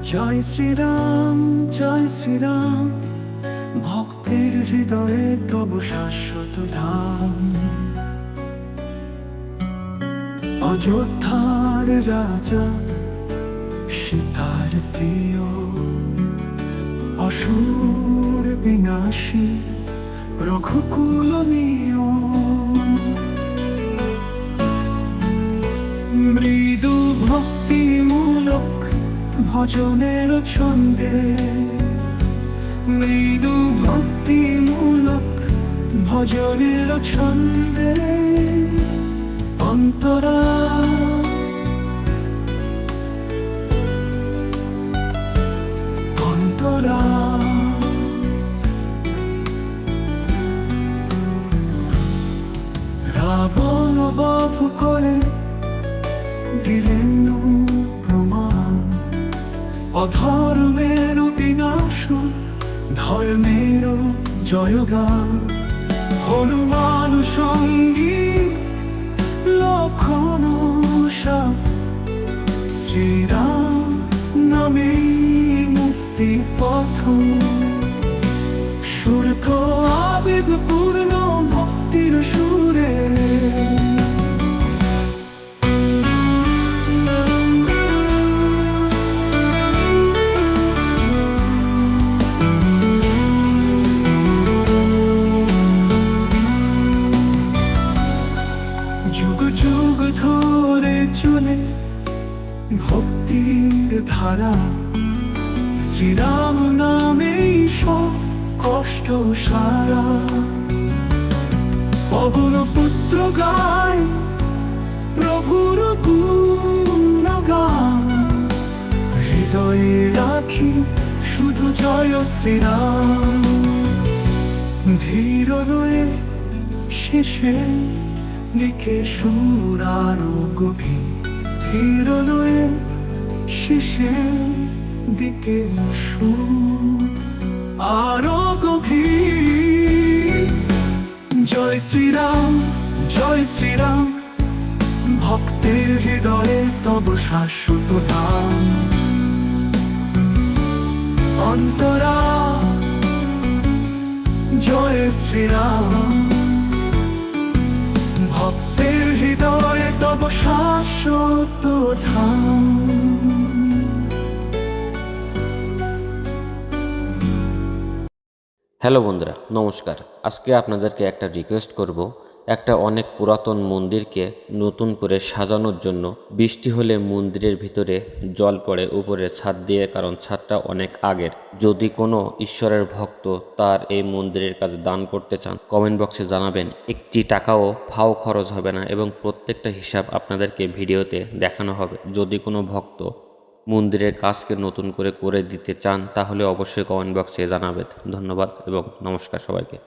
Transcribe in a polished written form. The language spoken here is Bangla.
জয় শ্রীরাম, জয় শ্রীরাম, ভক্তের হৃদয়ে তবু শাশ্বত ধাম। অযোধ্যার রাজা সীতার প্রিয়, অসুর বিনাশী রঘুকুল নিয়। মৃদু ভক্তিমূলক ভজনের ছন্দে, মৃদু ভক্তিমূলক ভজনের ছন্দে অন্তরা অন্তরা রাবণ বধ করে দিলেন প্রমাণ, অধর্মের বিনাশ ধর্মের জয়গান। হনুমান সঙ্গী লক্ষণ সাপ, শ্রীরাম নামে মুক্তি পথ। সুরথ আবেগপূর্ণ ভক্তির সুরে, যুগ যুগ ধরে চলে ভক্তির ধারা। শ্রীরাম নামেই সব কষ্ট সারা। পবন পুত্র গায় প্রভুর গুণগান, হৃদয়ে রাখি শুধু জয় শ্রীরাম। ধীর লয়ে শেষে দিকে সুর আরো গভীর, ধীর লয়ে শেষে দিকে সুর আরো গভীর। জয় শ্রীরাম, জয় শ্রীরাম, ভক্তের হৃদয়ে তব শাশ্বত ধাম। অন্তরা জয় শ্রীরাম, ভক্তের হৃদয়ে তব শাশ্বত ধাম। হ্যালো বন্ধুরা, নমস্কার। আজকে আপনাদেরকে একটা রিকোয়েস্ট করব, একটা অনেক পুরাতন মন্দিরকে নতুন করে সাজানোর জন্য। বৃষ্টি হলে মন্দিরের ভিতরে জল পড়ে উপরে ছাদ দিয়ে, কারণ ছাদটা অনেক আগের। যদি কোনো ঈশ্বরের ভক্ত তার এই মন্দিরের কাজে দান করতে চান, কমেন্ট বক্সে জানাবেন। একটি টাকাও ফাও খরচ হবে না এবং প্রত্যেকটা হিসাব আপনাদেরকে ভিডিওতে দেখানো হবে। যদি কোনো ভক্ত মন্দিরের কাজকে নতুন করে দিতে চান তাহলে অবশ্যই কমেন্ট বক্সে জানাবেন। ধন্যবাদ এবং নমস্কার সবাইকে।